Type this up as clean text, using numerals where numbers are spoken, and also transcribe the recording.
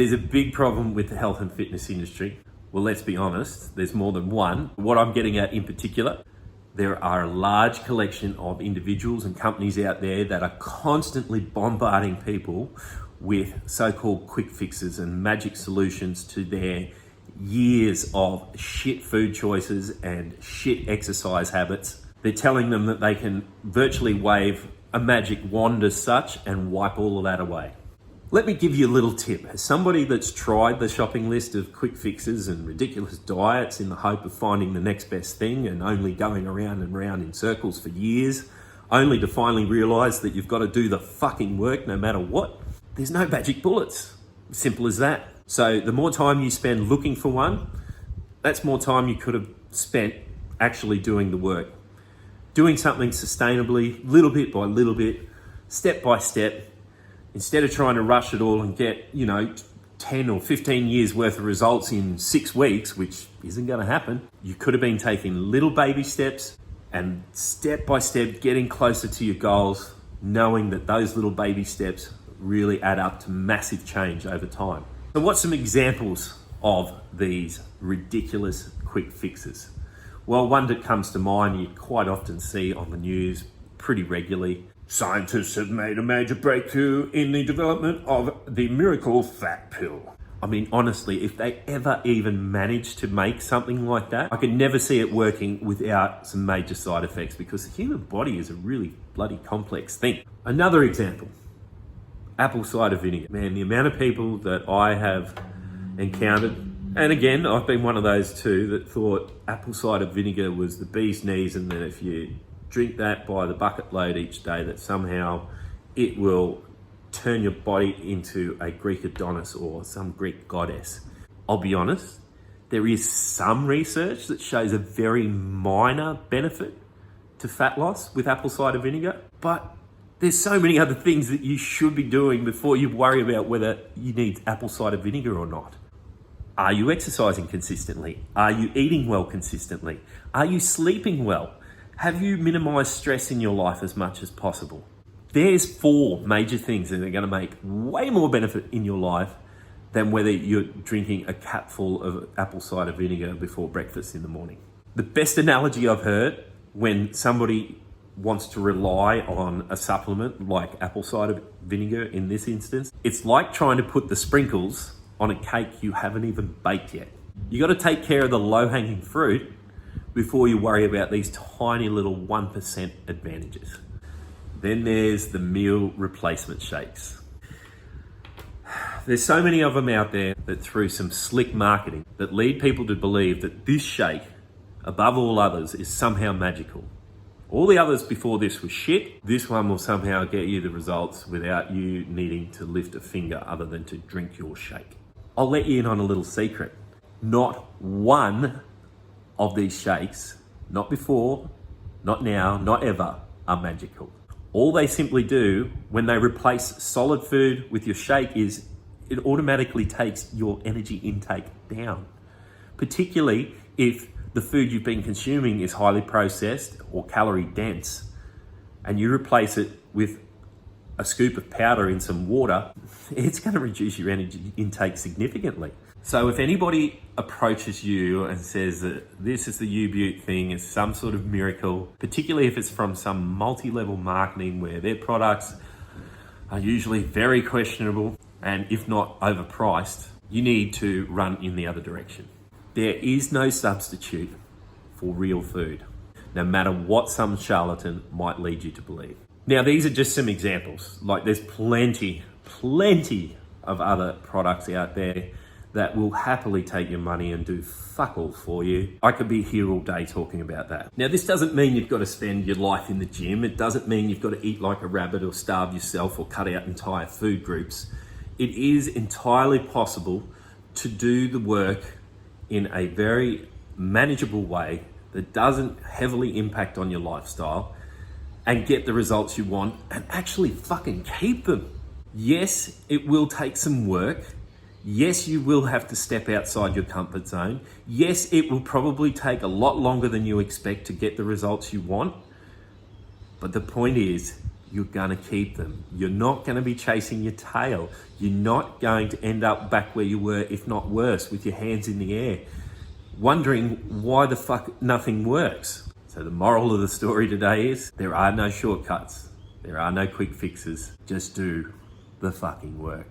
There's a big problem with the health and fitness industry. Well, let's be honest, there's more than one. What I'm getting at in particular, there are a large collection of individuals and companies out there that are constantly bombarding people with so-called quick fixes and magic solutions to their years of shit food choices and shit exercise habits. They're telling them that they can virtually wave a magic wand as such and wipe all of that away. Let me give you a little tip. As somebody that's tried the shopping list of quick fixes and ridiculous diets in the hope of finding the next best thing and only going around and round in circles for years, only to finally realize that you've got to do the fucking work no matter what, there's no magic bullets. Simple as that. So the more time you spend looking for one, that's more time you could have spent actually doing the work. Doing something sustainably, little bit by little bit, step by step, instead of trying to rush it all and get, 10 or 15 years worth of results in 6 weeks, which isn't going to happen. You could have been taking little baby steps and step by step getting closer to your goals, knowing that those little baby steps really add up to massive change over time. So what's some examples of these ridiculous quick fixes? Well, one that comes to mind you quite often see on the news pretty regularly. Scientists have made a major breakthrough in the development of the miracle fat pill. I mean, honestly, if they ever even manage to make something like that, I could never see it working without some major side effects because the human body is a really bloody complex thing. Another example, apple cider vinegar. Man, the amount of people that I have encountered, and again, I've been one of those too, that thought apple cider vinegar was the bee's knees and that if you drink that by the bucket load each day, that somehow it will turn your body into a Greek Adonis or some Greek goddess. I'll be honest, there is some research that shows a very minor benefit to fat loss with apple cider vinegar, but there's so many other things that you should be doing before you worry about whether you need apple cider vinegar or not. Are you exercising consistently? Are you eating well consistently? Are you sleeping well? Have you minimized stress in your life as much as possible? There's 4 major things that are going to make way more benefit in your life than whether you're drinking a capful of apple cider vinegar before breakfast in the morning. The best analogy I've heard when somebody wants to rely on a supplement like apple cider vinegar in this instance, it's like trying to put the sprinkles on a cake you haven't even baked yet. You got to take care of the low-hanging fruit before you worry about these tiny little 1% advantages. Then there's the meal replacement shakes. There's so many of them out there that through some slick marketing that lead people to believe that this shake, above all others, is somehow magical. All the others before this was shit. This one will somehow get you the results without you needing to lift a finger other than to drink your shake. I'll let you in on a little secret. Not one of these shakes, not before, not now, not ever, are magical. All they simply do when they replace solid food with your shake is it automatically takes your energy intake down, particularly if the food you've been consuming is highly processed or calorie dense and you replace it with a scoop of powder in some water, it's going to reduce your energy intake significantly. So if anybody approaches you and says that this is the U-Butte thing, is some sort of miracle, particularly if it's from some multi-level marketing where their products are usually very questionable and if not overpriced, you need to run in the other direction. There is no substitute for real food, no matter what some charlatan might lead you to believe. Now, these are just some examples. Like there's plenty of other products out there that will happily take your money and do fuck all for you. I could be here all day talking about that. Now, this doesn't mean you've got to spend your life in the gym. It doesn't mean you've got to eat like a rabbit or starve yourself or cut out entire food groups. It is entirely possible to do the work in a very manageable way that doesn't heavily impact on your lifestyle and get the results you want and actually fucking keep them. Yes, it will take some work. Yes, you will have to step outside your comfort zone. Yes, it will probably take a lot longer than you expect to get the results you want. But the point is, you're going to keep them. You're not going to be chasing your tail. You're not going to end up back where you were, if not worse, with your hands in the air, wondering why the fuck nothing works. So the moral of the story today is there are no shortcuts. There are no quick fixes. Just do the fucking work.